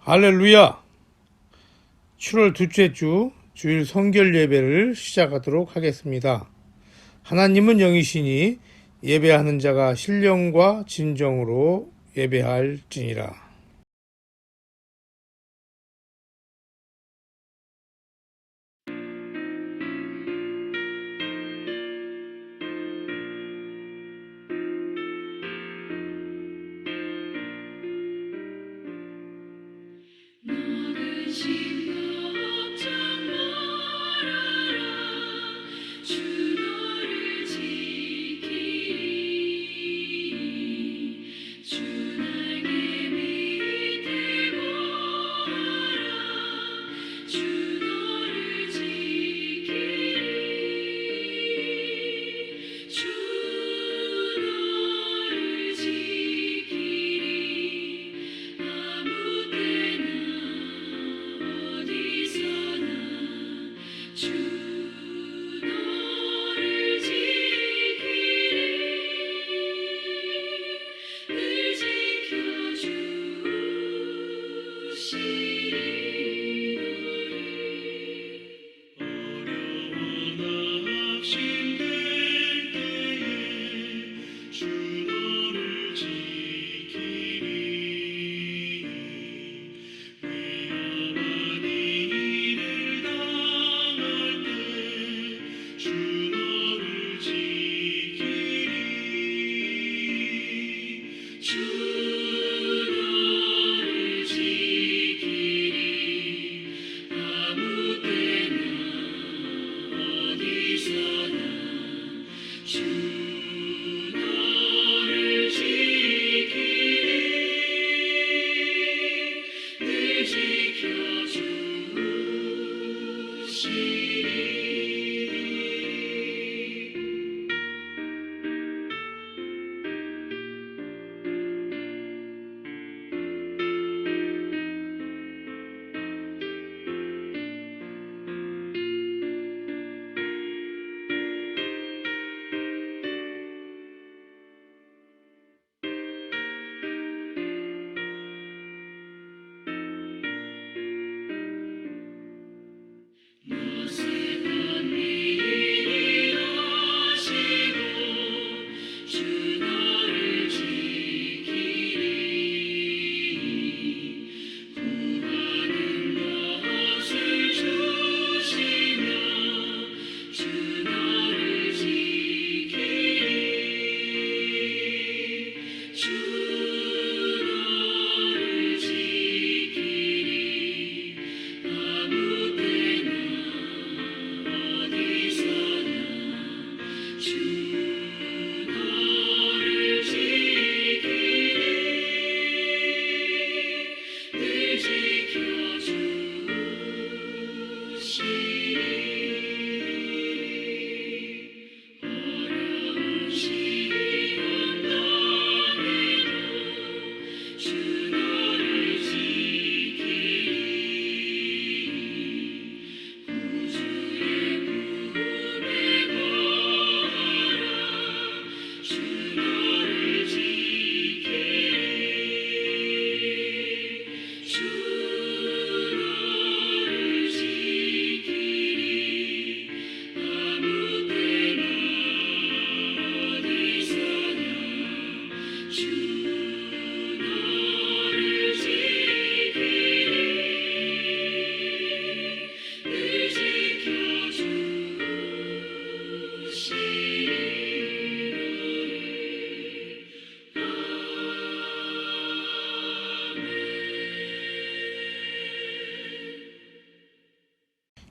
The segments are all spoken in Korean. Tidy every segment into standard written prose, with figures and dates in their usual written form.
할렐루야! 7월 둘째 주 주일 성결 예배를 시작하도록 하겠습니다. 하나님은 영이시니 예배하는 자가 신령과 진정으로 예배할지니라.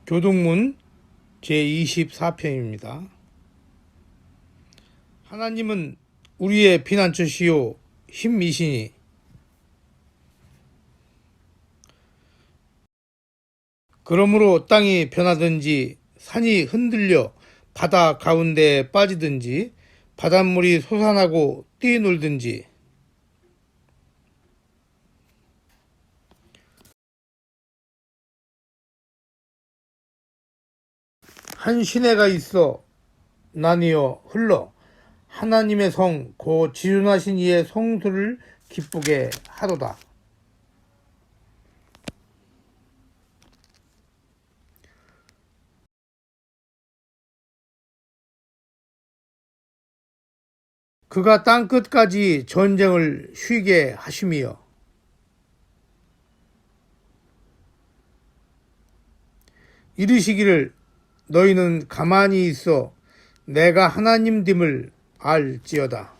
교동문 제24편입니다. 하나님은 우리의 피난처시요 힘이시니 그러므로 땅이 변하든지 산이 흔들려 바다 가운데에 빠지든지 바닷물이 솟아나고 뛰놀든지 한 시내가 있어 나뉘어 흘러 하나님의 성 곧 지존하신 이의 성수를 기쁘게 하도다. 그가 땅끝까지 전쟁을 쉬게 하심이여. 이르시기를 너희는 가만히 있어 내가 하나님됨을 알지어다.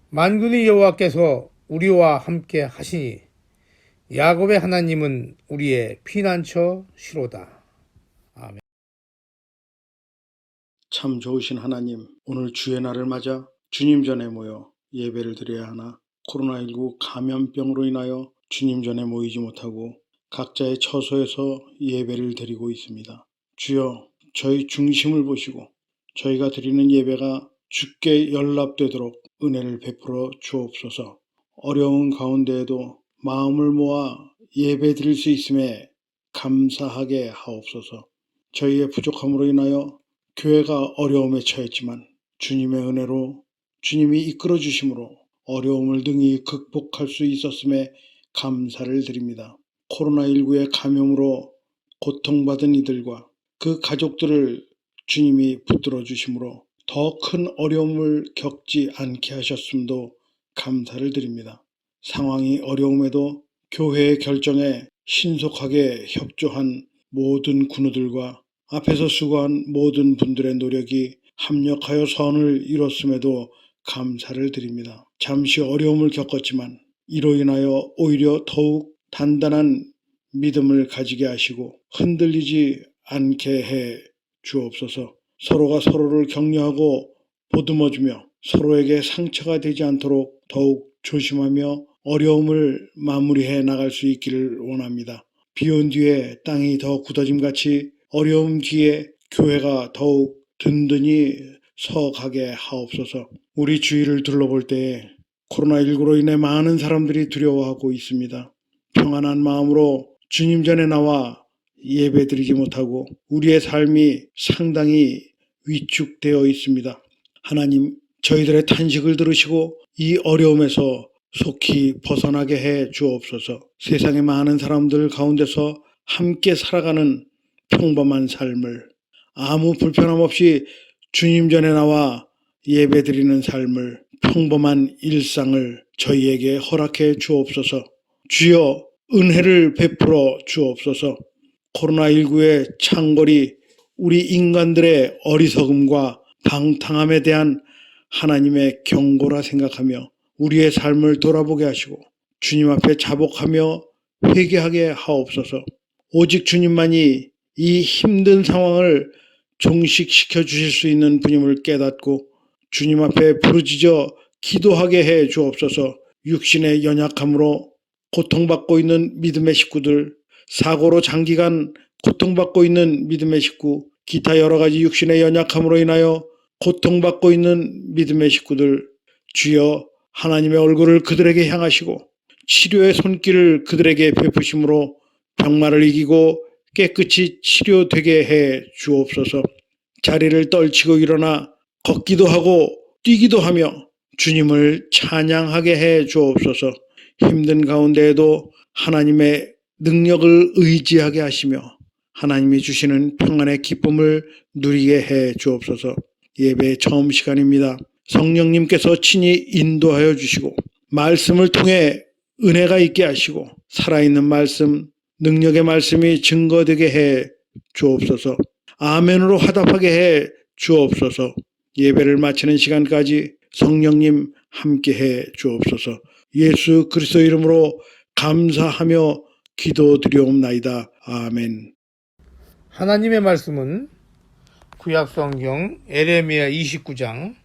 만군의 여호와께서 우리와 함께 하시니 야곱의 하나님은 우리의 피난처시로다. 아멘. 참 좋으신 하나님, 오늘 주의 날을 맞아 주님 전에 모여 예배를 드려야 하나 코로나19 감염병으로 인하여 주님 전에 모이지 못하고 각자의 처소에서 예배를 드리고 있습니다. 주여, 저희 중심을 보시고 저희가 드리는 예배가 주께 연락되도록 은혜를 베풀어 주옵소서. 어려운 가운데에도 마음을 모아 예배 드릴 수 있음에 감사하게 하옵소서. 저희의 부족함으로 인하여 교회가 어려움에 처했지만 주님의 은혜로 주님이 이끌어 주심으로 어려움을 등이 극복할 수 있었음에 감사를 드립니다. 코로나19의 감염으로 고통받은 이들과 그 가족들을 주님이 붙들어 주심으로 더 큰 어려움을 겪지 않게 하셨음도 감사를 드립니다. 상황이 어려움에도 교회의 결정에 신속하게 협조한 모든 군우들과 앞에서 수고한 모든 분들의 노력이 합력하여 선을 이뤘음에도 감사를 드립니다. 잠시 어려움을 겪었지만 이로 인하여 오히려 더욱 단단한 믿음을 가지게 하시고 흔들리지 않게 해 주옵소서. 서로가 서로를 격려하고 보듬어주며 서로에게 상처가 되지 않도록 더욱 조심하며 어려움을 마무리해 나갈 수 있기를 원합니다. 비온 뒤에 땅이 더 굳어짐같이 어려움 뒤에 교회가 더욱 든든히 서가게 하옵소서. 우리 주위를 둘러볼 때에 코로나19로 인해 많은 사람들이 두려워하고 있습니다. 평안한 마음으로 주님 전에 나와 예배드리지 못하고 우리의 삶이 상당히 위축되어 있습니다. 하나님, 저희들의 탄식을 들으시고 이 어려움에서 속히 벗어나게 해 주옵소서. 세상의 많은 사람들 가운데서 함께 살아가는 평범한 삶을, 아무 불편함 없이 주님 전에 나와 예배드리는 삶을, 평범한 일상을 저희에게 허락해 주옵소서. 주여, 은혜를 베풀어 주옵소서. 코로나19의 창궐이 우리 인간들의 어리석음과 방탕함에 대한 하나님의 경고라 생각하며 우리의 삶을 돌아보게 하시고 주님 앞에 자복하며 회개하게 하옵소서. 오직 주님만이 이 힘든 상황을 종식시켜 주실 수 있는 분임을 깨닫고 주님 앞에 부르짖어 기도하게 해 주옵소서. 육신의 연약함으로 고통받고 있는 믿음의 식구들, 사고로 장기간 고통받고 있는 믿음의 식구, 기타 여러 가지 육신의 연약함으로 인하여 고통받고 있는 믿음의 식구들, 주여 하나님의 얼굴을 그들에게 향하시고 치료의 손길을 그들에게 베푸심으로 병마를 이기고 깨끗이 치료되게 해 주옵소서. 자리를 떨치고 일어나 걷기도 하고 뛰기도 하며 주님을 찬양하게 해 주옵소서. 힘든 가운데에도 하나님의 능력을 의지하게 하시며 하나님이 주시는 평안의 기쁨을 누리게 해 주옵소서. 예배 처음 시간입니다. 성령님께서 친히 인도하여 주시고 말씀을 통해 은혜가 있게 하시고 살아있는 말씀, 능력의 말씀이 증거되게 해 주옵소서. 아멘으로 화답하게 해 주옵소서. 예배를 마치는 시간까지 성령님 함께 해 주옵소서. 예수 그리스도 이름으로 감사하며 기도드리옵나이다. 아멘. 하나님의 말씀은 구약성경 에레미야 29장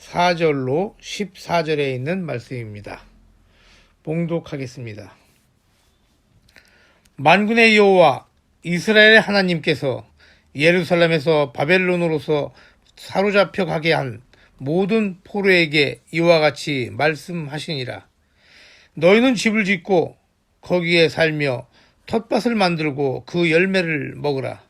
4절로 14절에 있는 말씀입니다. 봉독하겠습니다. 만군의 여호와 이스라엘의 하나님께서 예루살렘에서 바벨론으로서 사로잡혀 가게 한 모든 포로에게 이와 같이 말씀하시니라. 너희는 집을 짓고 거기에 살며 텃밭을 만들고 그 열매를 먹으라.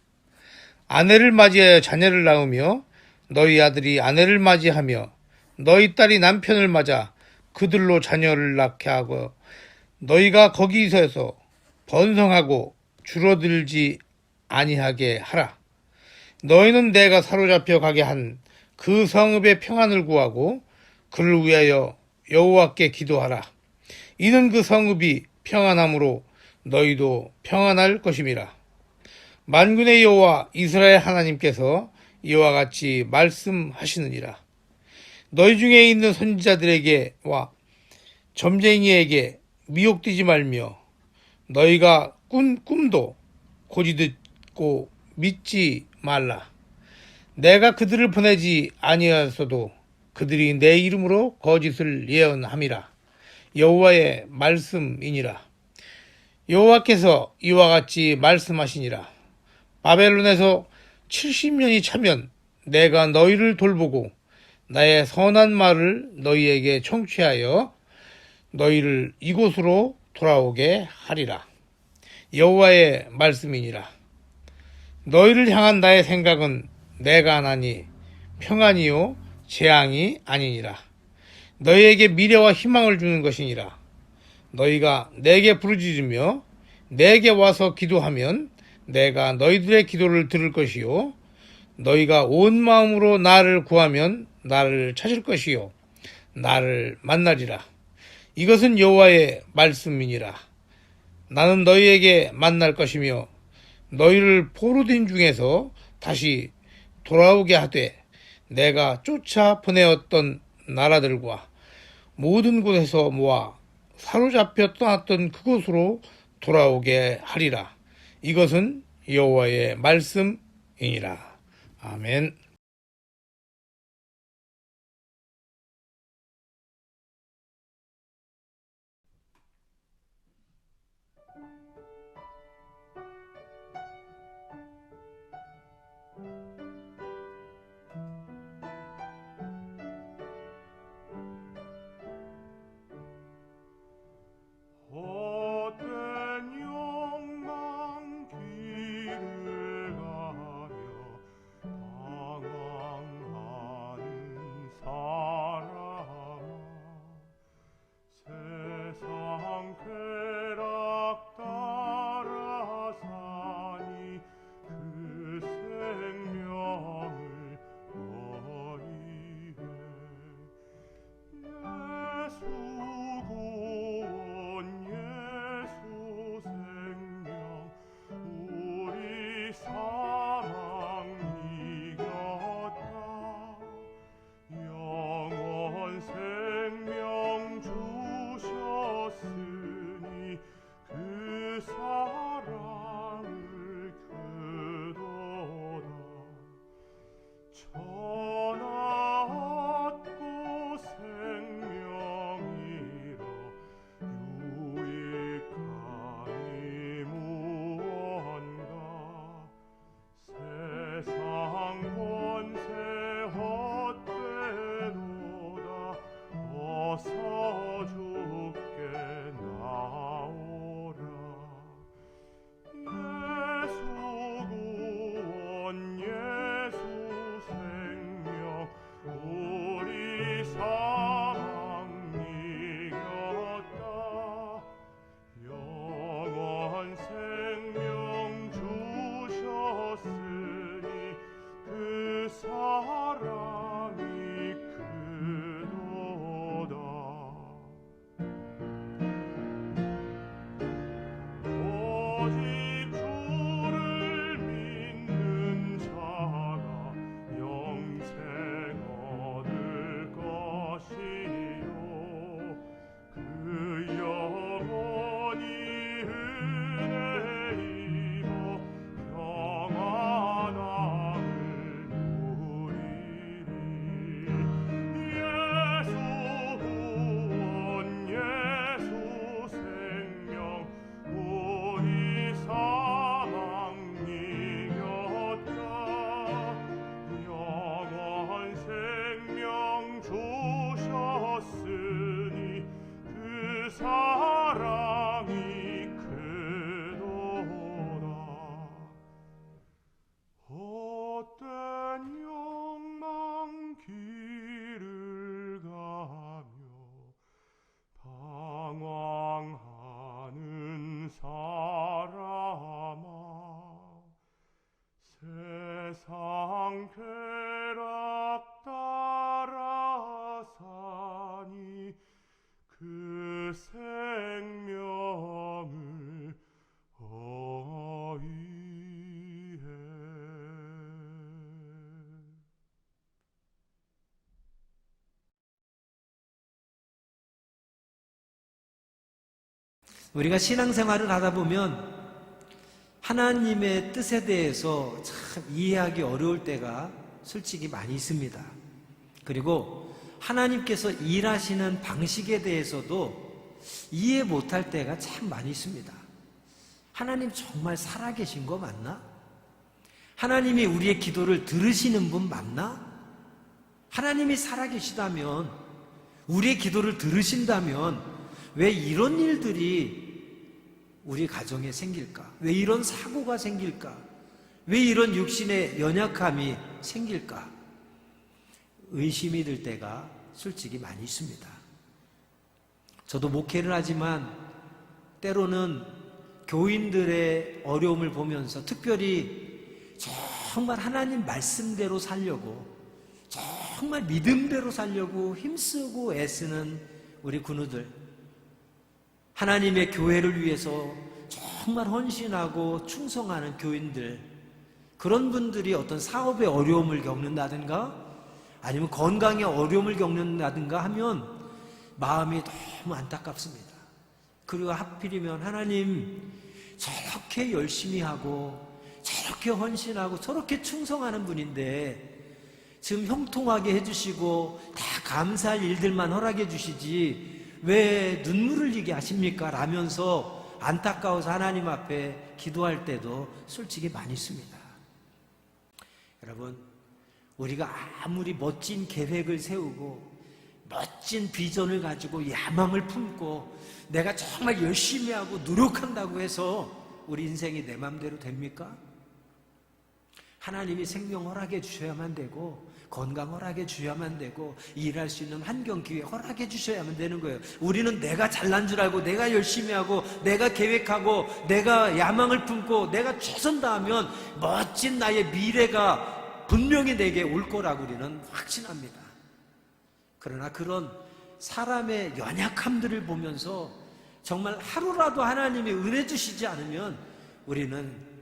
아내를 맞이하여 자녀를 낳으며 너희 아들이 아내를 맞이하며 너희 딸이 남편을 맞아 그들로 자녀를 낳게 하고 너희가 거기서에서 번성하고 줄어들지 아니하게 하라. 너희는 내가 사로잡혀 가게 한 그 성읍의 평안을 구하고 그를 위하여 여호와께 기도하라. 이는 그 성읍이 평안함으로 너희도 평안할 것임이라. 만군의 여호와 이스라엘 하나님께서 이와 같이 말씀하시느니라. 너희 중에 있는 선지자들에게와 점쟁이에게 미혹되지 말며 너희가 꾼 꿈도 고지 듣고 믿지 말라. 내가 그들을 보내지 아니하였어도 그들이 내 이름으로 거짓을 예언함이라. 여호와의 말씀이니라. 여호와께서 이와 같이 말씀하시니라. 바벨론에서 70년이 차면 내가 너희를 돌보고 나의 선한 말을 너희에게 청취하여 너희를 이곳으로 돌아오게 하리라. 여호와의 말씀이니라. 너희를 향한 나의 생각은 내가 하나니 평안이요 재앙이 아니니라. 너희에게 미래와 희망을 주는 것이니라. 너희가 내게 부르짖으며 내게 와서 기도하면 내가 너희들의 기도를 들을 것이요 너희가 온 마음으로 나를 구하면 나를 찾을 것이요 나를 만나리라. 이것은 여호와의 말씀이니라. 나는 너희에게 만날 것이며 너희를 포로된 중에서 다시 돌아오게 하되 내가 쫓아 보내었던 나라들과 모든 곳에서 모아 사로잡혀 떠났던 그곳으로 돌아오게 하리라. 이것은 여호와의 말씀이니라. 아멘. 헛된 욕망 길을 가며 방황하는 사람아, 세상 쾌락 따라 사니 그 생명을 버리래. 예수 구원 예수 생명 우리 사망 이겼다. 영원 생명 주셨으니 그 사랑을 그도다. 천하 얻고 생명이라 유익함이 무언가. 쾌락 따라 사니 그 생명을 어휘해. 우리가 신앙생활을 하다 보면 하나님의 뜻에 대해서 참 이해하기 어려울 때가 솔직히 많이 있습니다. 그리고 하나님께서 일하시는 방식에 대해서도 이해 못할 때가 참 많이 있습니다. 하나님 정말 살아계신 거 맞나? 하나님이 우리의 기도를 들으시는 분 맞나? 하나님이 살아계시다면, 우리의 기도를 들으신다면 왜 이런 일들이 우리 가정에 생길까? 왜 이런 사고가 생길까? 왜 이런 육신의 연약함이 생길까? 의심이 들 때가 솔직히 많이 있습니다. 저도 목회를 하지만 때로는 교인들의 어려움을 보면서 특별히 정말 하나님 말씀대로 살려고, 정말 믿음대로 살려고 힘쓰고 애쓰는 우리 군우들, 하나님의 교회를 위해서 정말 헌신하고 충성하는 교인들, 그런 분들이 어떤 사업의 어려움을 겪는다든가 아니면 건강의 어려움을 겪는다든가 하면 마음이 너무 안타깝습니다. 그리고 하필이면 하나님 저렇게 열심히 하고 저렇게 헌신하고 저렇게 충성하는 분인데 지금 형통하게 해주시고 다 감사할 일들만 허락해 주시지 왜 눈물을 흘리게 하십니까? 라면서 안타까워서 하나님 앞에 기도할 때도 솔직히 많이 있습니다. 여러분, 우리가 아무리 멋진 계획을 세우고 멋진 비전을 가지고 야망을 품고 내가 정말 열심히 하고 노력한다고 해서 우리 인생이 내 맘대로 됩니까? 하나님이 생명 허락해 주셔야만 되고 건강 허락해 주셔야만 되고 일할 수 있는 환경 기회 허락해 주셔야만 되는 거예요. 우리는 내가 잘난 줄 알고 내가 열심히 하고 내가 계획하고 내가 야망을 품고 내가 최선 다하면 멋진 나의 미래가 분명히 내게 올 거라고 우리는 확신합니다. 그러나 그런 사람의 연약함들을 보면서 정말 하루라도 하나님이 은혜 주시지 않으면 우리는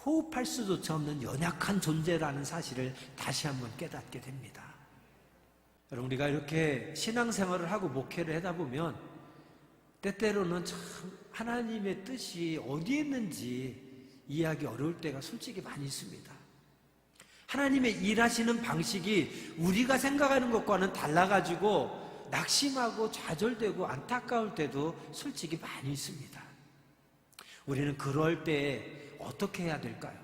호흡할 수조차 없는 연약한 존재라는 사실을 다시 한번 깨닫게 됩니다. 여러분, 우리가 이렇게 신앙생활을 하고 목회를 하다 보면 때때로는 참 하나님의 뜻이 어디에 있는지 이해하기 어려울 때가 솔직히 많이 있습니다. 하나님의 일하시는 방식이 우리가 생각하는 것과는 달라가지고 낙심하고 좌절되고 안타까울 때도 솔직히 많이 있습니다. 우리는 그럴 때 어떻게 해야 될까요?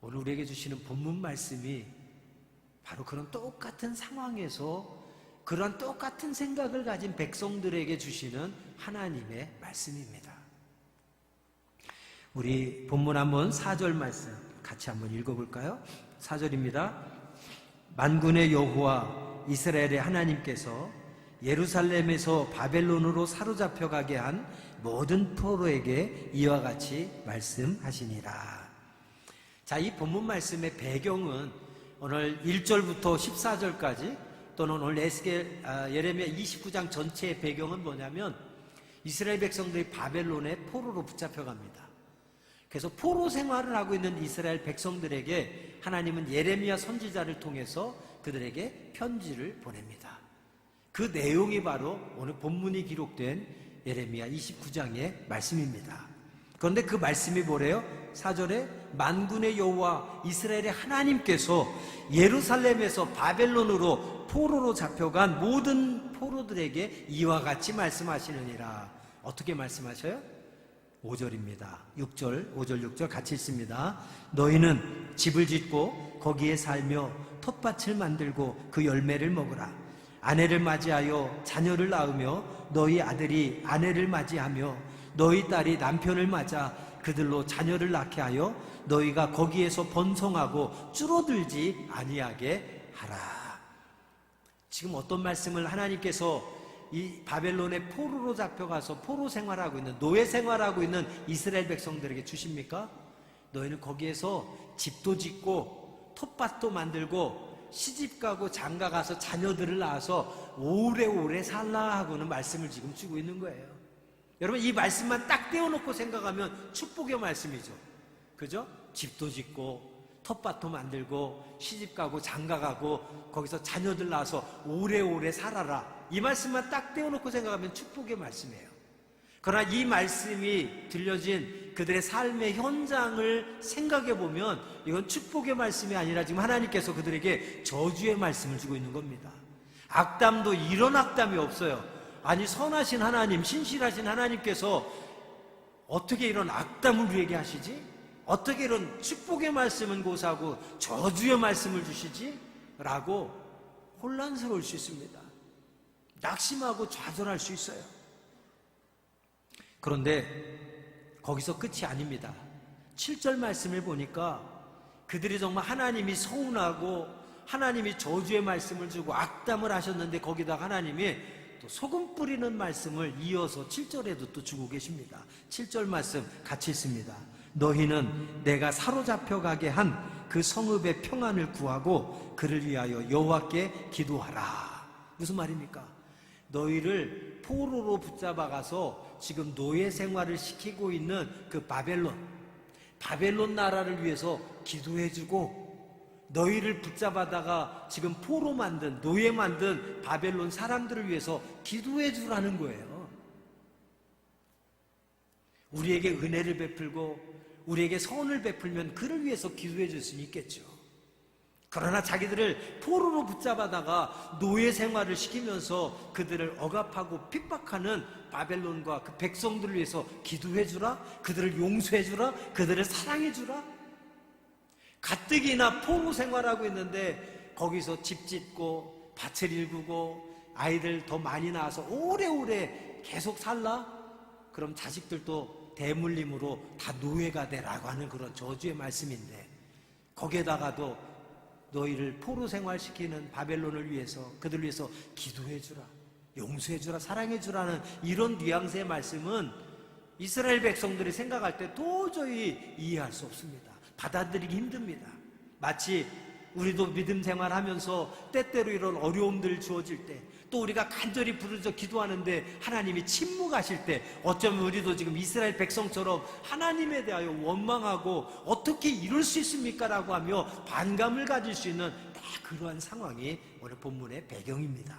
오늘 우리에게 주시는 본문 말씀이 바로 그런 똑같은 상황에서 그런 똑같은 생각을 가진 백성들에게 주시는 하나님의 말씀입니다. 우리 본문 한번 4절 말씀 같이 한번 읽어볼까요? 4절입니다. 만군의 여호와 이스라엘의 하나님께서 예루살렘에서 바벨론으로 사로잡혀가게 한 모든 포로에게 이와 같이 말씀하시니라. 자, 이 본문 말씀의 배경은 오늘 1절부터 14절까지 또는 오늘 예레미야 29장 전체의 배경은 뭐냐면 이스라엘 백성들이 바벨론의 포로로 붙잡혀갑니다. 그래서 포로 생활을 하고 있는 이스라엘 백성들에게 하나님은 예레미야 선지자를 통해서 그들에게 편지를 보냅니다. 그 내용이 바로 오늘 본문이 기록된 예레미야 29장의 말씀입니다. 그런데 그 말씀이 뭐래요? 4절에 만군의 여호와 이스라엘의 하나님께서 예루살렘에서 바벨론으로 포로로 잡혀간 모든 포로들에게 이와 같이 말씀하시느니라. 어떻게 말씀하셔요? 5절입니다. 6절, 5절, 6절 같이 읽습니다. 너희는 집을 짓고 거기에 살며 텃밭을 만들고 그 열매를 먹으라. 아내를 맞이하여 자녀를 낳으며 너희 아들이 아내를 맞이하며 너희 딸이 남편을 맞아 그들로 자녀를 낳게 하여 너희가 거기에서 번성하고 줄어들지 아니하게 하라. 지금 어떤 말씀을 하나님께서 이 바벨론의 포로로 잡혀가서 포로 생활하고 있는 노예 생활하고 있는 이스라엘 백성들에게 주십니까? 너희는 거기에서 집도 짓고 텃밭도 만들고 시집가고 장가가서 자녀들을 낳아서 오래오래 살라 하고는 말씀을 지금 주고 있는 거예요. 여러분, 이 말씀만 딱 떼어놓고 생각하면 축복의 말씀이죠. 그죠? 집도 짓고 텃밭도 만들고 시집가고 장가가고 거기서 자녀들 낳아서 오래오래 살아라. 이 말씀만 딱 떼어놓고 생각하면 축복의 말씀이에요. 그러나 이 말씀이 들려진 그들의 삶의 현장을 생각해 보면 이건 축복의 말씀이 아니라 지금 하나님께서 그들에게 저주의 말씀을 주고 있는 겁니다. 악담도 이런 악담이 없어요. 아니, 선하신 하나님, 신실하신 하나님께서 어떻게 이런 악담을 우리에게 하시지? 어떻게 이런 축복의 말씀은 고사하고 저주의 말씀을 주시지? 라고 혼란스러울 수 있습니다. 낙심하고 좌절할 수 있어요. 그런데 거기서 끝이 아닙니다. 7절 말씀을 보니까 그들이 정말 하나님이 서운하고 하나님이 저주의 말씀을 주고 악담을 하셨는데 거기다 하나님이 또 소금 뿌리는 말씀을 이어서 7절에도 또 주고 계십니다. 7절 말씀 같이 있습니다. 너희는 내가 사로잡혀 가게 한 그 성읍의 평안을 구하고 그를 위하여 여호와께 기도하라. 무슨 말입니까? 너희를 포로로 붙잡아가서 지금 노예 생활을 시키고 있는 그 바벨론 나라를 위해서 기도해주고, 너희를 붙잡아다가 지금 포로 만든, 노예 만든 바벨론 사람들을 위해서 기도해주라는 거예요. 우리에게 은혜를 베풀고 우리에게 선을 베풀면 그를 위해서 기도해 줄 수는 있겠죠. 그러나 자기들을 포로로 붙잡아다가 노예 생활을 시키면서 그들을 억압하고 핍박하는 바벨론과 그 백성들을 위해서 기도해 주라, 그들을 용서해 주라, 그들을 사랑해 주라. 가뜩이나 포로 생활하고 있는데 거기서 집 짓고 밭을 일구고 아이들 더 많이 낳아서 오래오래 계속 살라? 그럼 자식들도 대물림으로 다 노예가 되라고 하는 그런 저주의 말씀인데, 거기에다가도 너희를 포로 생활시키는 바벨론을 위해서, 그들을 위해서 기도해주라, 용서해주라, 사랑해주라는 이런 뉘앙스의 말씀은 이스라엘 백성들이 생각할 때 도저히 이해할 수 없습니다. 받아들이기 힘듭니다. 마치 우리도 믿음 생활하면서 때때로 이런 어려움들 주어질 때, 또 우리가 간절히 부르짖어 기도하는데 하나님이 침묵하실 때, 어쩌면 우리도 지금 이스라엘 백성처럼 하나님에 대하여 원망하고 어떻게 이럴 수 있습니까? 라고 하며 반감을 가질 수 있는 다 그러한 상황이 오늘 본문의 배경입니다.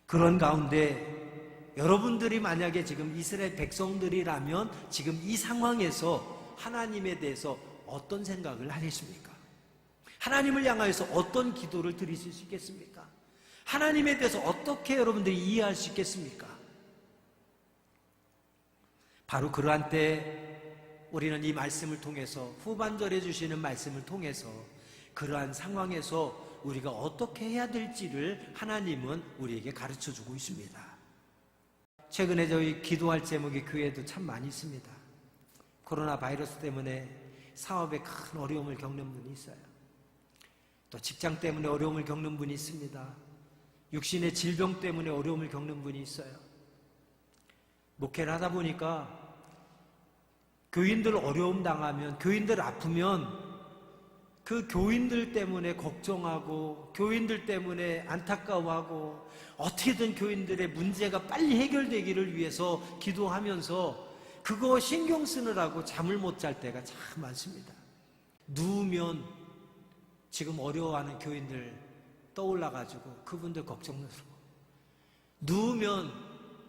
그런 가운데 여러분들이 만약에 지금 이스라엘 백성들이라면 지금 이 상황에서 하나님에 대해서 어떤 생각을 하겠습니까? 하나님을 향하여서 어떤 기도를 드리실 수 있겠습니까? 하나님에 대해서 어떻게 여러분들이 이해할 수 있겠습니까? 바로 그러한 때 우리는 이 말씀을 통해서, 후반절에 주시는 말씀을 통해서 그러한 상황에서 우리가 어떻게 해야 될지를 하나님은 우리에게 가르쳐 주고 있습니다. 최근에 저희 기도할 제목이 교회에도 참 많이 있습니다. 코로나 바이러스 때문에 사업에 큰 어려움을 겪는 분이 있어요. 또 직장 때문에 어려움을 겪는 분이 있습니다. 육신의 질병 때문에 어려움을 겪는 분이 있어요. 목회를 하다 보니까 교인들 어려움 당하면, 교인들 아프면 그 교인들 때문에 걱정하고 교인들 때문에 안타까워하고 어떻게든 교인들의 문제가 빨리 해결되기를 위해서 기도하면서 그거 신경 쓰느라고 잠을 못 잘 때가 참 많습니다. 누우면 지금 어려워하는 교인들 떠올라가지고 그분들 걱정스러워. 누우면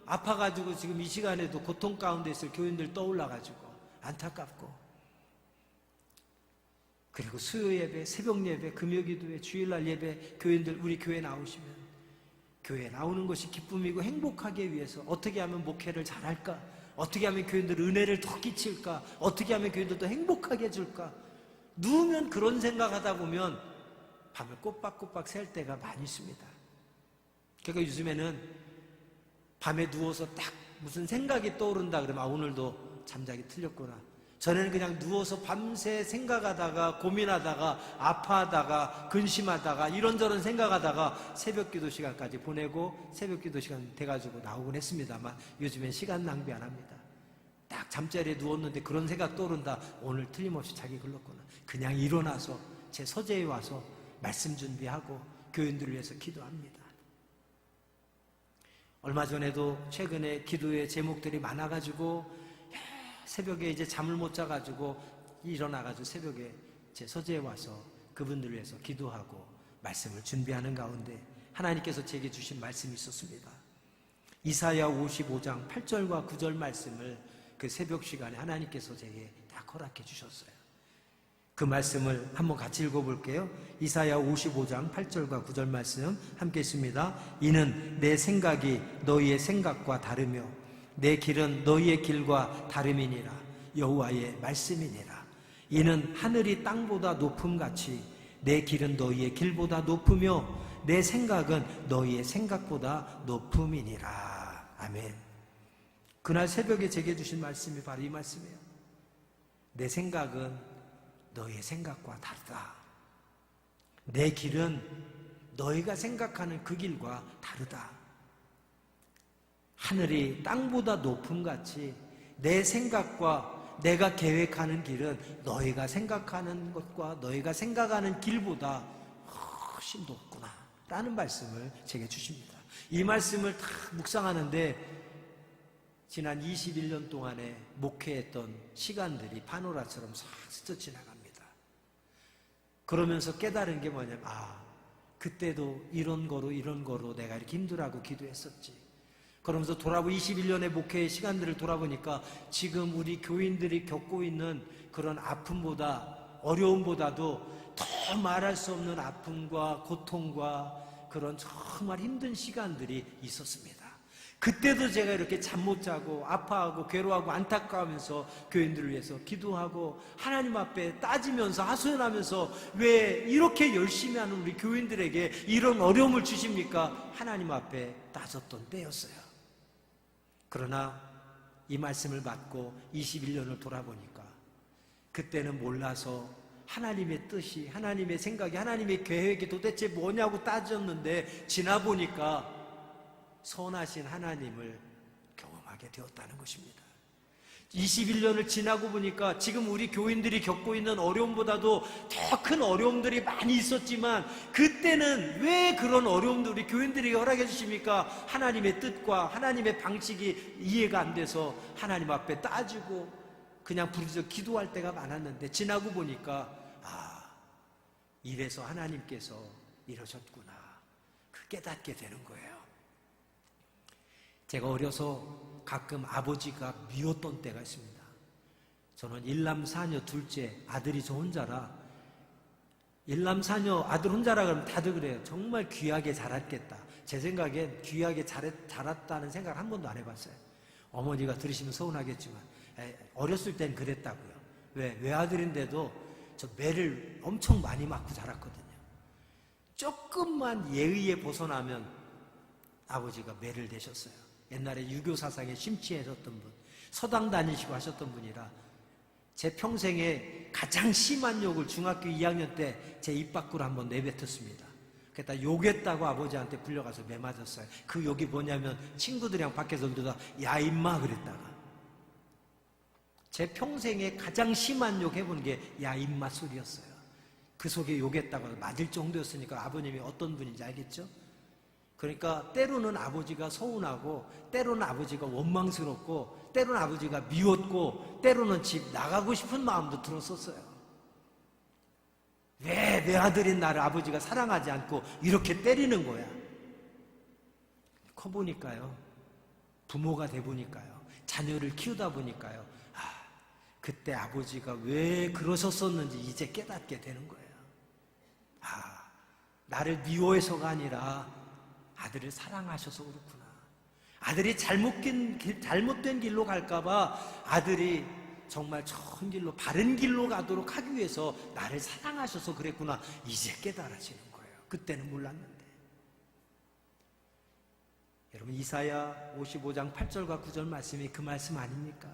아파가지고 지금 이 시간에도 고통 가운데 있을 교인들 떠올라가지고 안타깝고, 그리고 수요 예배, 새벽 예배, 금요 기도회, 주일날 예배, 교인들 우리 교회 나오시면 교회 나오는 것이 기쁨이고 행복하기 위해서 어떻게 하면 목회를 잘할까? 어떻게 하면 교인들 은혜를 더 끼칠까? 어떻게 하면 교인들 더 행복하게 해줄까? 누우면 그런 생각하다 보면 밤을 꼬박꼬박 샐 때가 많이 있습니다. 그러니까 요즘에는 밤에 누워서 딱 무슨 생각이 떠오른다 그러면 오늘도 잠자기 틀렸구나. 전에는 그냥 누워서 밤새 생각하다가 고민하다가 아파하다가 근심하다가 이런저런 생각하다가 새벽 기도 시간까지 보내고 새벽 기도 시간 돼가지고 나오곤 했습니다만 요즘엔 시간 낭비 안 합니다. 딱 잠자리에 누웠는데 그런 생각 떠오른다. 오늘 틀림없이 자기 글렀구나. 그냥 일어나서 제 서재에 와서 말씀 준비하고 교인들을 위해서 기도합니다. 얼마 전에도 최근에 기도의 제목들이 많아가지고 새벽에 이제 잠을 못 자가지고 일어나가지고 새벽에 제 서재에 와서 그분들을 위해서 기도하고 말씀을 준비하는 가운데 하나님께서 제게 주신 말씀이 있었습니다. 이사야 55장 8절과 9절 말씀을 그 새벽 시간에 하나님께서 제게 다 허락해 주셨어요. 그 말씀을 한번 같이 읽어볼게요. 이사야 55장 8절과 9절 말씀 함께 있습니다. 이는 내 생각이 너희의 생각과 다르며 내 길은 너희의 길과 다름이니라. 여호와의 말씀이니라. 이는 하늘이 땅보다 높음같이 내 길은 너희의 길보다 높으며 내 생각은 너희의 생각보다 높음이니라. 아멘. 그날 새벽에 제게 주신 말씀이 바로 이 말씀이에요. 내 생각은 너희의 생각과 다르다. 내 길은 너희가 생각하는 그 길과 다르다. 하늘이 땅보다 높음같이 내 생각과 내가 계획하는 길은 너희가 생각하는 것과 너희가 생각하는 길보다 훨씬 높구나 라는 말씀을 제게 주십니다. 이 말씀을 다 묵상하는데 지난 21년 동안에 목회했던 시간들이 파노라처럼 싹 스쳐 지나갑니다. 그러면서 깨달은 게 뭐냐면 그때도 이런 거로 내가 이렇게 힘들어하고 기도했었지. 그러면서 21년의 목회의 시간들을 돌아보니까 지금 우리 교인들이 겪고 있는 그런 아픔보다 어려움보다도 더 말할 수 없는 아픔과 고통과 그런 정말 힘든 시간들이 있었습니다. 그때도 제가 이렇게 잠 못 자고 아파하고 괴로워하고 안타까워하면서 교인들을 위해서 기도하고 하나님 앞에 따지면서 하소연하면서 왜 이렇게 열심히 하는 우리 교인들에게 이런 어려움을 주십니까? 하나님 앞에 따졌던 때였어요. 그러나 이 말씀을 받고 21년을 돌아보니까 그때는 몰라서 하나님의 뜻이, 하나님의 생각이, 하나님의 계획이 도대체 뭐냐고 따졌는데 지나보니까 선하신 하나님을 경험하게 되었다는 것입니다. 21년을 지나고 보니까 지금 우리 교인들이 겪고 있는 어려움보다도 더 큰 어려움들이 많이 있었지만 그때는 왜 그런 어려움들 우리 교인들에게 허락해 주십니까? 하나님의 뜻과 하나님의 방식이 이해가 안 돼서 하나님 앞에 따지고 그냥 부르짖어 기도할 때가 많았는데 지나고 보니까 이래서 하나님께서 이러셨구나. 그 깨닫게 되는 거예요. 제가 어려서 가끔 아버지가 미웠던 때가 있습니다. 저는 일남 사녀 둘째, 아들이 저 혼자라, 일남 사녀 아들 혼자라 그러면 다들 그래요. 정말 귀하게 자랐겠다. 제 생각엔 귀하게 자랐다는 생각을 한 번도 안 해봤어요. 어머니가 들으시면 서운하겠지만 어렸을 땐 그랬다고요. 외아들인데도 저 매를 엄청 많이 맞고 자랐거든요. 조금만 예의에 벗어나면 아버지가 매를 대셨어요. 옛날에 유교 사상에 심취하셨던 분, 서당 다니시고 하셨던 분이라 제 평생에 가장 심한 욕을 중학교 2학년 때 제 입 밖으로 한번 내뱉었습니다. 그랬다 욕했다고 아버지한테 불려가서 매 맞았어요. 그 욕이 뭐냐면 친구들이랑 밖에서 놀다가 야 임마 그랬다가 제 평생에 가장 심한 욕 해본 게 야 임마 소리였어요. 그 속에 욕했다고 맞을 정도였으니까 아버님이 어떤 분인지 알겠죠? 그러니까 때로는 아버지가 서운하고 때로는 아버지가 원망스럽고 때로는 아버지가 미웠고 때로는 집 나가고 싶은 마음도 들었었어요. 왜 내 아들인 나를 아버지가 사랑하지 않고 이렇게 때리는 거야? 커보니까요, 부모가 돼보니까요, 자녀를 키우다 보니까요, 그때 아버지가 왜 그러셨었는지 이제 깨닫게 되는 거예요. 나를 미워해서가 아니라 아들을 사랑하셔서 그렇구나. 아들이 잘못된 길로 갈까봐 아들이 정말 좋은 길로, 바른 길로 가도록 하기 위해서 나를 사랑하셔서 그랬구나. 이제 깨달아지는 거예요. 그때는 몰랐는데. 여러분, 이사야 55장 8절과 9절 말씀이 그 말씀 아닙니까?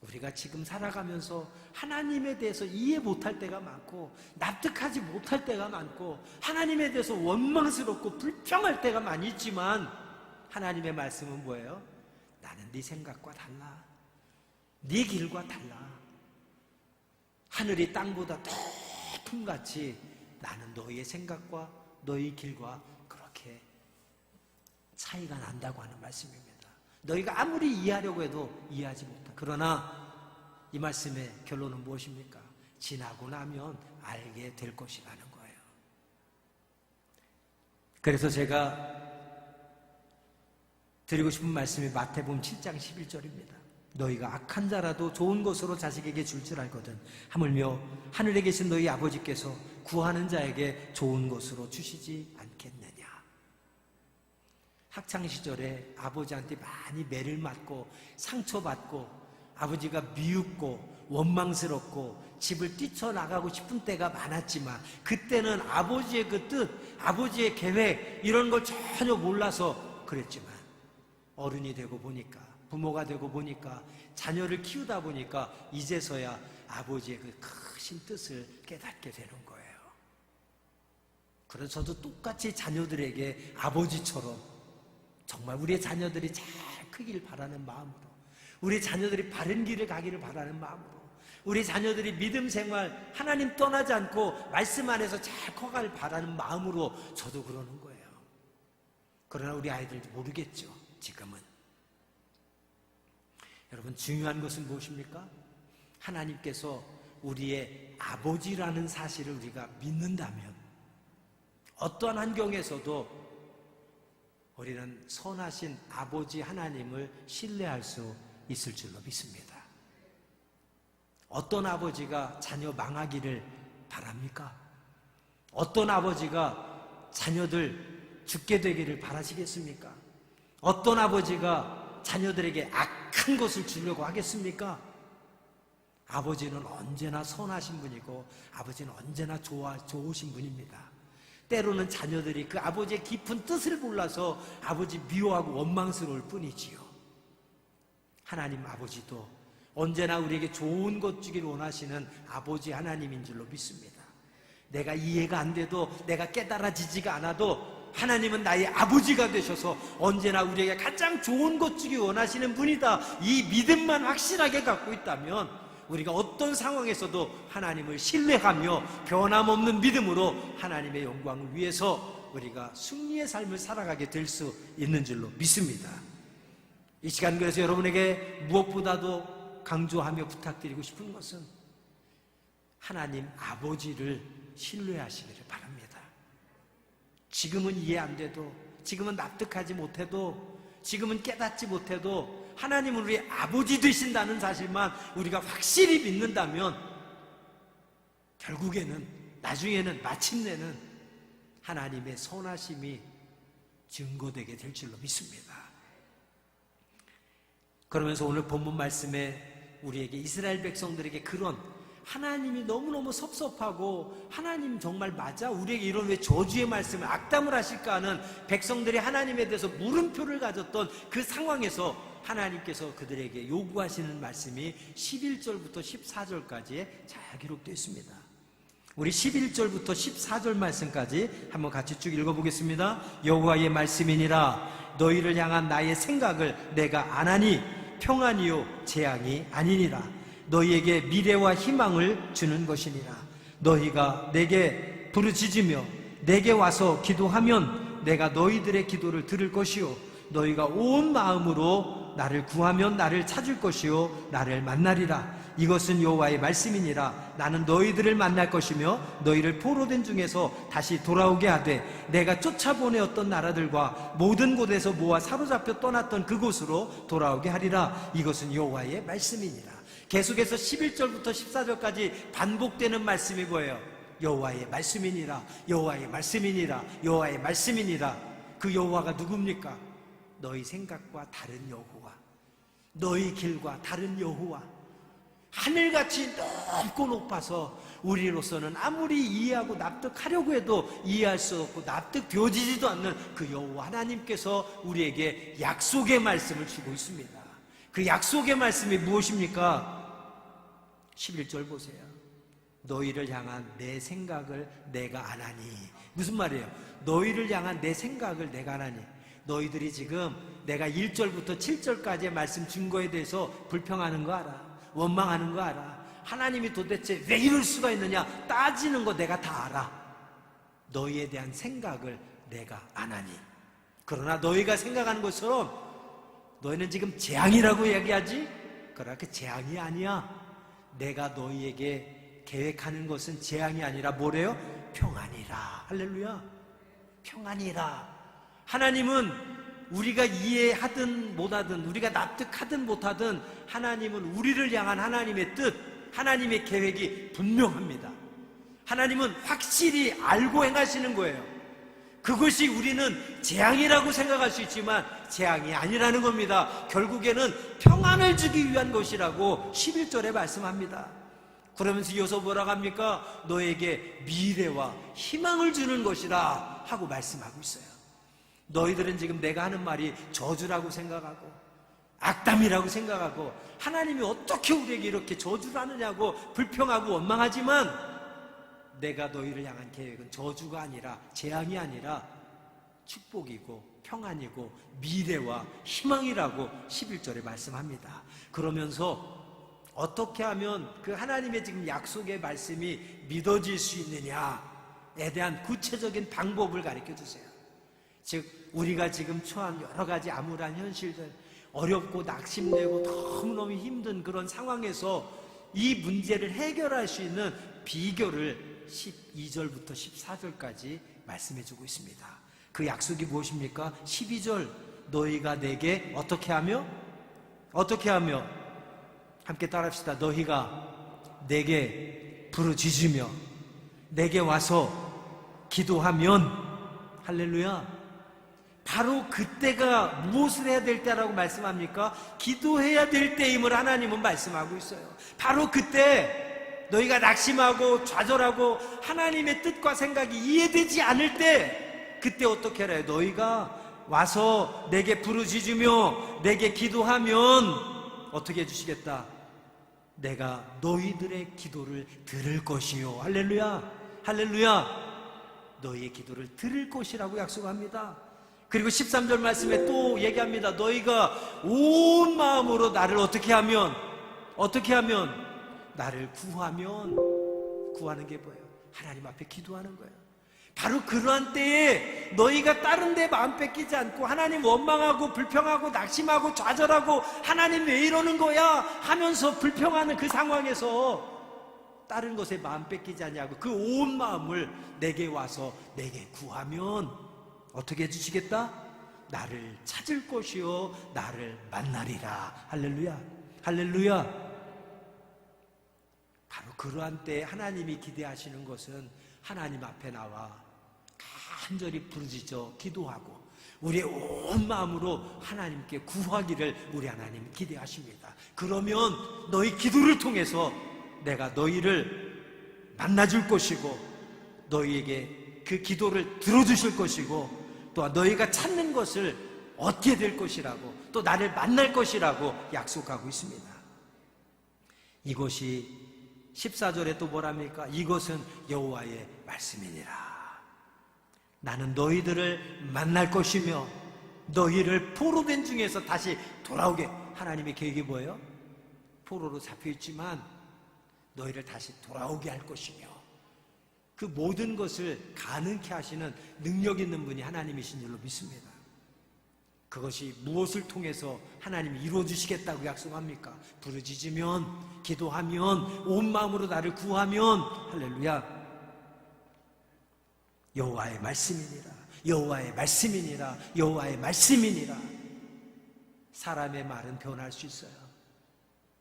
우리가 지금 살아가면서 하나님에 대해서 이해 못할 때가 많고 납득하지 못할 때가 많고 하나님에 대해서 원망스럽고 불평할 때가 많이 있지만 하나님의 말씀은 뭐예요? 나는 나는 네 생각과 달라. 네 길과 달라. 하늘이 땅보다 태풍같이 나는 너희의 생각과 너희 길과 그렇게 차이가 난다고 하는 말씀입니다. 너희가 아무리 이해하려고 해도 이해하지 못한다. 그러나 이 말씀의 결론은 무엇입니까? 지나고 나면 알게 될 것이라는 거예요. 그래서 제가 드리고 싶은 말씀이 마태복음 7장 11절입니다. 너희가 악한 자라도 좋은 것으로 자식에게 줄 줄 알거든 하물며 하늘에 계신 너희 아버지께서 구하는 자에게 좋은 것으로 주시지 않겠느냐. 학창시절에 아버지한테 많이 매를 맞고 상처받고 아버지가 미웃고 원망스럽고 집을 뛰쳐나가고 싶은 때가 많았지만 그때는 아버지의 그 뜻, 아버지의 계획 이런 걸 전혀 몰라서 그랬지만 어른이 되고 보니까 부모가 되고 보니까 자녀를 키우다 보니까 이제서야 아버지의 그 크신 뜻을 깨닫게 되는 거예요. 그래서 저도 똑같이 자녀들에게 아버지처럼 정말 우리의 자녀들이 잘 크길 바라는 마음으로 우리 자녀들이 바른 길을 가기를 바라는 마음으로 우리 자녀들이 믿음 생활 하나님 떠나지 않고 말씀 안에서 잘 커가길 바라는 마음으로 저도 그러는 거예요. 그러나 우리 아이들도 모르겠죠. 지금은. 여러분 중요한 것은 무엇입니까? 하나님께서 우리의 아버지라는 사실을 우리가 믿는다면 어떠한 환경에서도 우리는 선하신 아버지 하나님을 신뢰할 수 있을 줄로 믿습니다. 어떤 아버지가 자녀 망하기를 바랍니까? 어떤 아버지가 자녀들 죽게 되기를 바라시겠습니까? 어떤 아버지가 자녀들에게 악한 것을 주려고 하겠습니까? 아버지는 언제나 선하신 분이고 아버지는 언제나 좋으신 분입니다. 때로는 자녀들이 그 아버지의 깊은 뜻을 몰라서 아버지 미워하고 원망스러울 뿐이지요. 하나님 아버지도 언제나 우리에게 좋은 것 주길 원하시는 아버지 하나님인 줄로 믿습니다. 내가 이해가 안 돼도 내가 깨달아지지가 않아도 하나님은 나의 아버지가 되셔서 언제나 우리에게 가장 좋은 것 주기 원하시는 분이다. 이 믿음만 확실하게 갖고 있다면 우리가 어떤 상황에서도 하나님을 신뢰하며 변함없는 믿음으로 하나님의 영광을 위해서 우리가 승리의 삶을 살아가게 될 수 있는 줄로 믿습니다. 이 시간 그래서 여러분에게 무엇보다도 강조하며 부탁드리고 싶은 것은 하나님 아버지를 신뢰하시기를 바랍니다. 지금은 이해 안 돼도, 지금은 납득하지 못해도, 지금은 깨닫지 못해도 하나님은 우리 아버지 되신다는 사실만 우리가 확실히 믿는다면 결국에는, 나중에는, 마침내는 하나님의 선하심이 증거되게 될 줄로 믿습니다. 그러면서 오늘 본문 말씀에 우리에게 이스라엘 백성들에게 그런 하나님이 너무너무 섭섭하고 하나님 정말 맞아? 우리에게 이런 왜 저주의 말씀을 악담을 하실까 하는 백성들이 하나님에 대해서 물음표를 가졌던 그 상황에서 하나님께서 그들에게 요구하시는 말씀이 11절부터 14절까지에 잘 기록되어 있습니다. 우리 11절부터 14절 말씀까지 한번 같이 쭉 읽어보겠습니다. 여호와의 말씀이니라 너희를 향한 나의 생각을 내가 안하니 평안이요 재앙이 아니니라. 너희에게 미래와 희망을 주는 것이니라. 너희가 내게 부르짖으며 내게 와서 기도하면 내가 너희들의 기도를 들을 것이요 너희가 온 마음으로 나를 구하면 나를 찾을 것이요 나를 만나리라. 이것은 여호와의 말씀이니라. 나는 너희들을 만날 것이며 너희를 포로된 중에서 다시 돌아오게 하되 내가 쫓아보내었던 나라들과 모든 곳에서 모아 사로잡혀 떠났던 그곳으로 돌아오게 하리라. 이것은 여호와의 말씀이니라. 계속해서 11절부터 14절까지 반복되는 말씀이 뭐예요? 여호와의 말씀이니라, 여호와의 말씀이니라, 여호와의 말씀이니라. 그 여호와가 누굽니까? 너희 생각과 다른 여호와, 너희 길과 다른 여호와, 하늘같이 높고 높아서 우리로서는 아무리 이해하고 납득하려고 해도 이해할 수 없고 납득되어지지도 않는 그 여호와 하나님께서 우리에게 약속의 말씀을 주고 있습니다. 그 약속의 말씀이 무엇입니까? 11절 보세요. 너희를 향한 내 생각을 내가 안하니. 무슨 말이에요? 너희를 향한 내 생각을 내가 안하니. 너희들이 지금 내가 1절부터 7절까지의 말씀 준 거에 대해서 불평하는 거 알아. 원망하는 거 알아. 하나님이 도대체 왜 이럴 수가 있느냐 따지는 거 내가 다 알아. 너희에 대한 생각을 내가 안 하니. 그러나 너희가 생각하는 것처럼 너희는 지금 재앙이라고 얘기하지? 그러나 그 재앙이 아니야. 내가 너희에게 계획하는 것은 재앙이 아니라 뭐래요? 평안이라. 할렐루야. 평안이라. 하나님은 우리가 이해하든 못하든, 우리가 납득하든 못하든, 하나님은 우리를 향한 하나님의 뜻, 하나님의 계획이 분명합니다. 하나님은 확실히 알고 행하시는 거예요. 그것이 우리는 재앙이라고 생각할 수 있지만 재앙이 아니라는 겁니다. 결국에는 평안을 주기 위한 것이라고 11절에 말씀합니다. 그러면서 이어서 뭐라고 합니까? 너에게 미래와 희망을 주는 것이라 하고 말씀하고 있어요. 너희들은 지금 내가 하는 말이 저주라고 생각하고 악담이라고 생각하고 하나님이 어떻게 우리에게 이렇게 저주를 하느냐고 불평하고 원망하지만 내가 너희를 향한 계획은 저주가 아니라 재앙이 아니라 축복이고 평안이고 미래와 희망이라고 11절에 말씀합니다. 그러면서 어떻게 하면 그 하나님의 지금 약속의 말씀이 믿어질 수 있느냐에 대한 구체적인 방법을 가르쳐 주세요. 즉 우리가 지금 처한 여러 가지 암울한 현실들, 어렵고 낙심되고 너무너무 힘든 그런 상황에서 이 문제를 해결할 수 있는 비결을 12절부터 14절까지 말씀해 주고 있습니다. 그 약속이 무엇입니까? 12절 너희가 내게 어떻게 하며 함께 따라합시다. 너희가 내게 부르짖으며 내게 와서 기도하면 할렐루야. 바로 그때가 무엇을 해야 될 때라고 말씀합니까? 기도해야 될 때임을 하나님은 말씀하고 있어요. 바로 그때 너희가 낙심하고 좌절하고 하나님의 뜻과 생각이 이해되지 않을 때 그때 어떻게 해야 해요? 너희가 와서 내게 부르짖으며 내게 기도하면 어떻게 해주시겠다? 내가 너희들의 기도를 들을 것이요. 할렐루야. 할렐루야. 너희의 기도를 들을 것이라고 약속합니다. 그리고 13절 말씀에 또 얘기합니다. 너희가 온 마음으로 나를 어떻게 하면 나를 구하는 게 뭐예요? 하나님 앞에 기도하는 거예요. 바로 그러한 때에 너희가 다른 데 마음 뺏기지 않고 하나님 원망하고 불평하고 낙심하고 좌절하고 하나님 왜 이러는 거야 하면서 불평하는 그 상황에서 다른 것에 마음 뺏기지 않냐고 그 온 마음을 내게 와서 내게 구하면 어떻게 해주시겠다? 나를 찾을 것이요 나를 만나리라. 할렐루야. 할렐루야. 바로 그러한 때에 하나님이 기대하시는 것은 하나님 앞에 나와 간절히 부르짖어 기도하고 우리의 온 마음으로 하나님께 구하기를 우리 하나님 기대하십니다. 그러면 너희 기도를 통해서 내가 너희를 만나줄 것이고 너희에게 그 기도를 들어주실 것이고 또한 너희가 찾는 것을 얻게 될 것이라고 또 나를 만날 것이라고 약속하고 있습니다. 이것이 14절에 또 뭐랍니까? 이것은 여호와의 말씀이니라. 나는 너희들을 만날 것이며 너희를 포로된 중에서 다시 돌아오게. 하나님의 계획이 뭐예요? 포로로 잡혀있지만 너희를 다시 돌아오게 할 것이며 그 모든 것을 가능케 하시는 능력 있는 분이 하나님이신 줄로 믿습니다. 그것이 무엇을 통해서 하나님이 이루어주시겠다고 약속합니까? 부르짖으면, 기도하면, 온 마음으로 나를 구하면 할렐루야. 여호와의 말씀이니라. 여호와의 말씀이니라. 여호와의 말씀이니라. 사람의 말은 변할 수 있어요.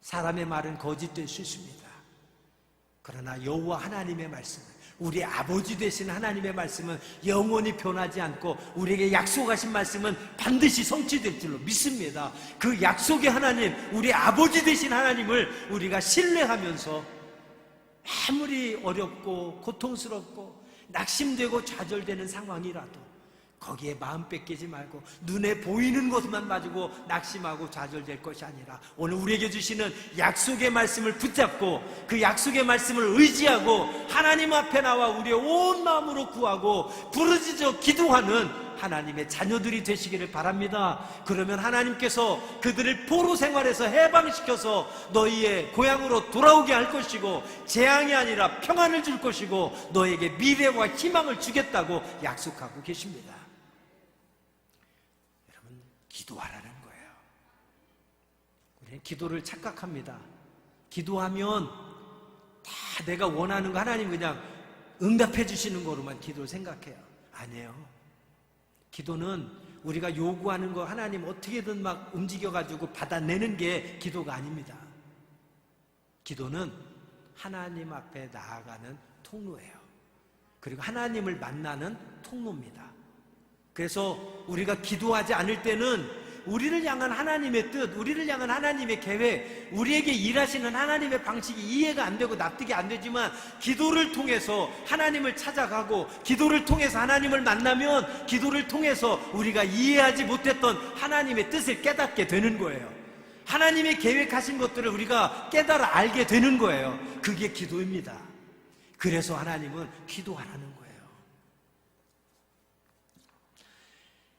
사람의 말은 거짓될 수 있습니다. 그러나 여호와 하나님의 말씀은 우리 아버지 되신 하나님의 말씀은 영원히 변하지 않고 우리에게 약속하신 말씀은 반드시 성취될 줄로 믿습니다. 그 약속의 하나님, 우리 아버지 되신 하나님을 우리가 신뢰하면서 아무리 어렵고 고통스럽고 낙심되고 좌절되는 상황이라도 거기에 마음 뺏기지 말고 눈에 보이는 것만 가지고 낙심하고 좌절될 것이 아니라 오늘 우리에게 주시는 약속의 말씀을 붙잡고 그 약속의 말씀을 의지하고 하나님 앞에 나와 우리의 온 마음으로 구하고 부르짖어 기도하는 하나님의 자녀들이 되시기를 바랍니다. 그러면 하나님께서 그들을 포로 생활에서 해방시켜서 너희의 고향으로 돌아오게 할 것이고, 재앙이 아니라 평안을 줄 것이고, 너에게 미래와 희망을 주겠다고 약속하고 계십니다. 여러분, 기도하라는 거예요. 우리는 기도를 착각합니다. 기도하면 다 내가 원하는 거 하나님 그냥 응답해 주시는 거로만 기도를 생각해요. 아니에요. 기도는 우리가 요구하는 거 하나님 어떻게든 막 움직여가지고 받아내는 게 기도가 아닙니다. 기도는 하나님 앞에 나아가는 통로예요. 그리고 하나님을 만나는 통로입니다. 그래서 우리가 기도하지 않을 때는 우리를 향한 하나님의 뜻, 우리를 향한 하나님의 계획, 우리에게 일하시는 하나님의 방식이 이해가 안 되고 납득이 안 되지만, 기도를 통해서 하나님을 찾아가고, 기도를 통해서 하나님을 만나면, 기도를 통해서 우리가 이해하지 못했던 하나님의 뜻을 깨닫게 되는 거예요. 하나님의 계획하신 것들을 우리가 깨달아 알게 되는 거예요. 그게 기도입니다. 그래서 하나님은 기도하라는 거예요.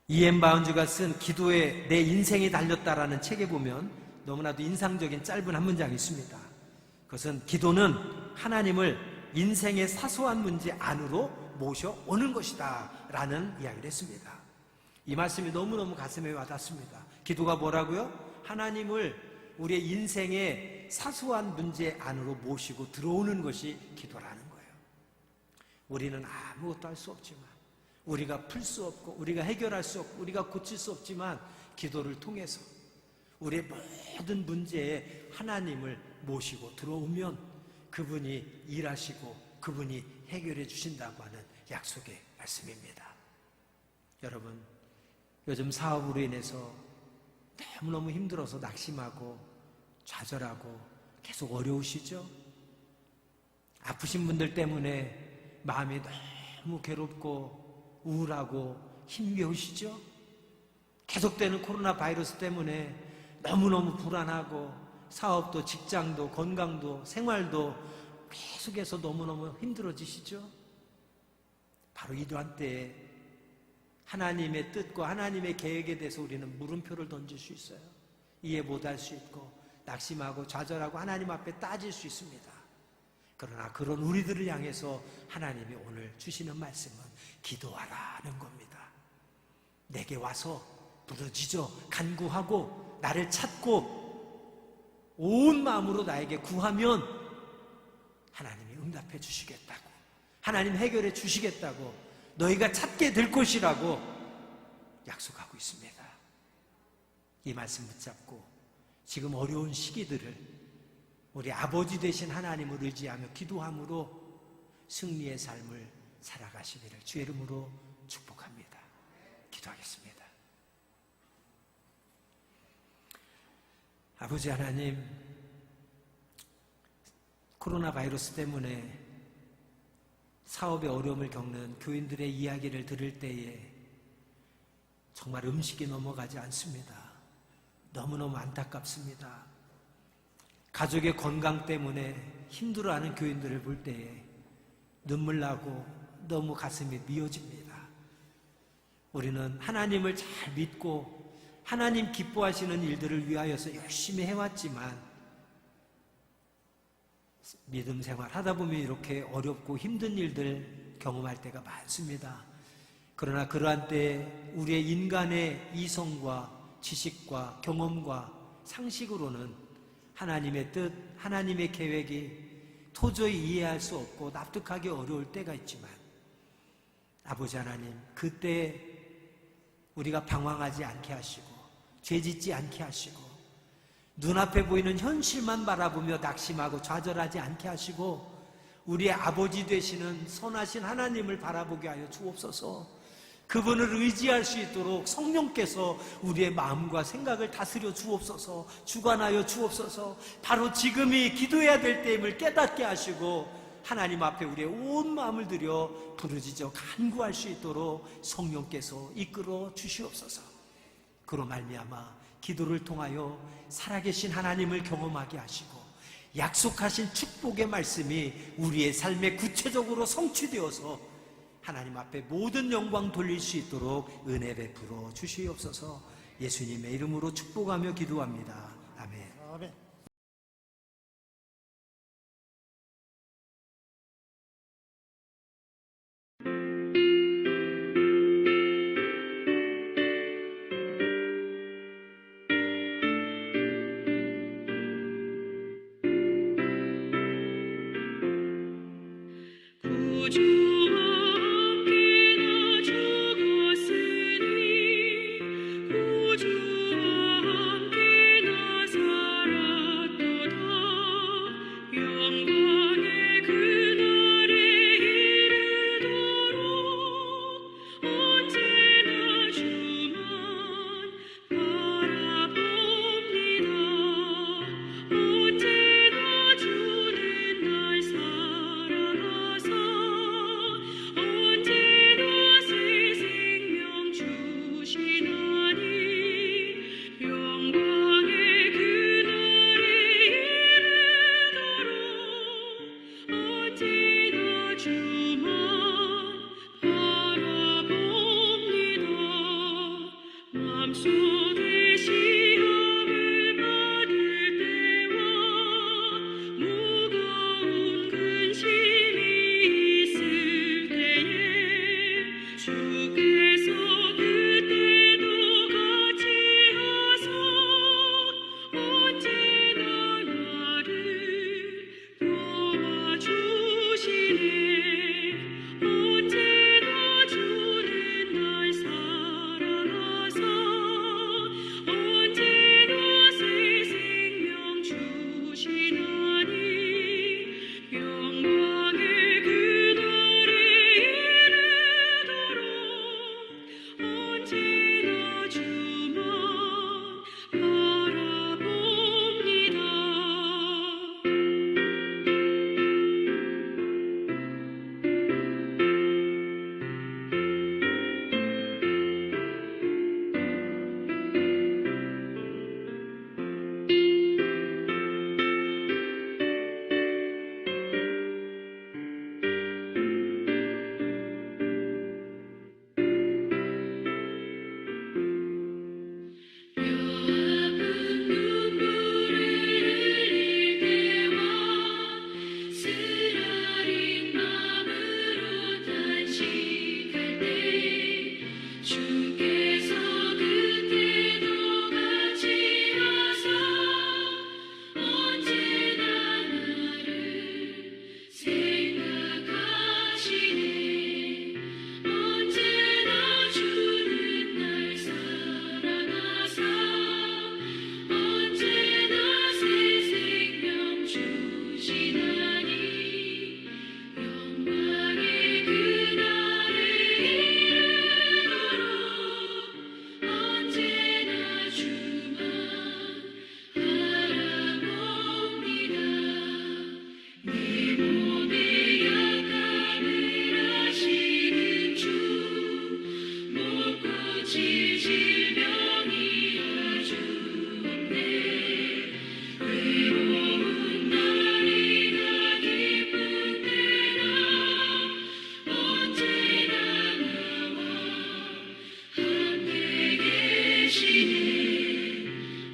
이엠 바운즈가 쓴 기도에 내 인생이 달렸다라는 책에 보면 너무나도 인상적인 짧은 한 문장이 있습니다. 그것은 기도는 하나님을 인생의 사소한 문제 안으로 모셔오는 것이다 라는 이야기를 했습니다. 이 말씀이 너무너무 가슴에 와닿습니다. 기도가 뭐라고요? 하나님을 우리의 인생의 사소한 문제 안으로 모시고 들어오는 것이 기도라는 거예요. 우리는 아무것도 할 수 없지만, 우리가 풀 수 없고, 우리가 해결할 수 없고, 우리가 고칠 수 없지만, 기도를 통해서 우리의 모든 문제에 하나님을 모시고 들어오면 그분이 일하시고 그분이 해결해 주신다고 하는 약속의 말씀입니다. 여러분, 요즘 사업으로 인해서 너무너무 힘들어서 낙심하고 좌절하고 계속 어려우시죠? 아프신 분들 때문에 마음이 너무 괴롭고 우울하고 힘겨우시죠? 계속되는 코로나 바이러스 때문에 너무너무 불안하고, 사업도 직장도 건강도 생활도 계속해서 너무너무 힘들어지시죠? 바로 이러한 때에 하나님의 뜻과 하나님의 계획에 대해서 우리는 물음표를 던질 수 있어요. 이해 못할 수 있고, 낙심하고 좌절하고 하나님 앞에 따질 수 있습니다. 그러나 그런 우리들을 향해서 하나님이 오늘 주시는 말씀은 기도하라는 겁니다. 내게 와서 부르짖어 간구하고 나를 찾고 온 마음으로 나에게 구하면 하나님이 응답해 주시겠다고, 하나님 해결해 주시겠다고, 너희가 찾게 될 것이라고 약속하고 있습니다. 이 말씀 붙잡고 지금 어려운 시기들을 우리 아버지 되신 하나님을 의지하며 기도함으로 승리의 삶을 살아가시기를 주의 이름으로 축복합니다. 기도하겠습니다. 아버지 하나님, 코로나 바이러스 때문에 사업에 어려움을 겪는 교인들의 이야기를 들을 때에 정말 음식이 넘어가지 않습니다. 너무너무 안타깝습니다. 가족의 건강 때문에 힘들어하는 교인들을 볼 때에 눈물 나고 너무 가슴이 미어집니다. 우리는 하나님을 잘 믿고 하나님 기뻐하시는 일들을 위하여서 열심히 해왔지만, 믿음 생활 하다 보면 이렇게 어렵고 힘든 일들 경험할 때가 많습니다. 그러나 그러한 때에 우리의 인간의 이성과 지식과 경험과 상식으로는 하나님의 뜻, 하나님의 계획이 도저히 이해할 수 없고 납득하기 어려울 때가 있지만, 아버지 하나님, 그때 우리가 방황하지 않게 하시고 죄짓지 않게 하시고 눈앞에 보이는 현실만 바라보며 낙심하고 좌절하지 않게 하시고 우리의 아버지 되시는 선하신 하나님을 바라보게 하여 주옵소서. 그분을 의지할 수 있도록 성령께서 우리의 마음과 생각을 다스려 주옵소서. 주관하여 주옵소서. 바로 지금이 기도해야 될 때임을 깨닫게 하시고 하나님 앞에 우리의 온 마음을 들여 부르짖어 간구할 수 있도록 성령께서 이끌어 주시옵소서. 그로 말미암아 기도를 통하여 살아계신 하나님을 경험하게 하시고 약속하신 축복의 말씀이 우리의 삶에 구체적으로 성취되어서 하나님 앞에 모든 영광 돌릴 수 있도록 은혜 베풀어 주시옵소서. 예수님의 이름으로 축복하며 기도합니다. 아멘. 아멘. 구주와 함께 나 죽었으니 구주와 함께 나 살았도다. 영광의 그날에 이르도록 언제나 주만 바라봅니다. 언제나 주는 날 살아가사 언제나 새 생명 주시나니 영광의 그날에 이르도록 언제나 주만 바라봅니다. 마음속에 시험을 받을 때와 무거운 근심이 있을 때에 주께서 그때도 같이 하사 언제나 나를 도와주시네. 언제나 주는 날 살아가사 언제나 새 생명 주시나니 영광의 그날에 이르도록 언제나 주만 바라봅니다. 여아픈 눈물을 흘릴 때와 쓰라린 마음으로 탄식할 때 주께서 그때도 같이 하사 언제나 나를 생각하시네. 언제나 주는 날 살아가사 언제나 새 생명 주시나니 영광의 그날에 이르도록 언제나 주만 바라봅니다. 내 몸의 약함을 아시는 주 못 고칠 질병이 아주 없네. 외로운 날이나 기쁜 때나 언제나 나와 함께 계시네.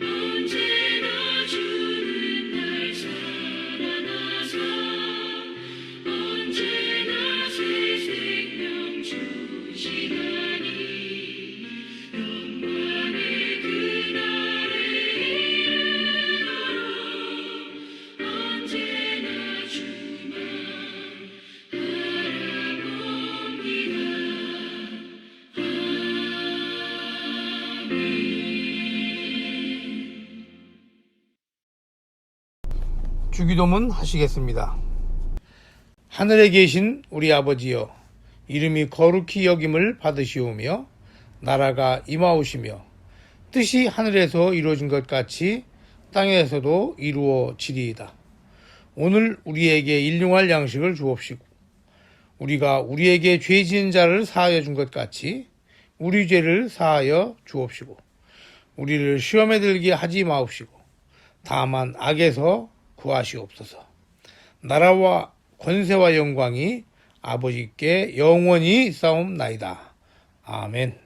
언제나 주는 날 살아나사 언제나 새 생명 주시나니 영광의 그날에 이르도록 언제나 주만 바라봅니다. 주기도문 하시겠습니다. 하늘에 계신 우리 아버지여, 이름이 거룩히 여김을 받으시오며 나라가 임하오시며 뜻이 하늘에서 이루어진 것 같이 땅에서도 이루어지리이다. 오늘 우리에게 일용할 양식을 주옵시고 우리가 우리에게 죄 지은 자를 사하여 준 것 같이 우리 죄를 사하여 주옵시고 우리를 시험에 들게 하지 마옵시고 다만 악에서 구하시옵소서. 나라와 권세와 영광이 아버지께 영원히 싸움나이다. 아멘.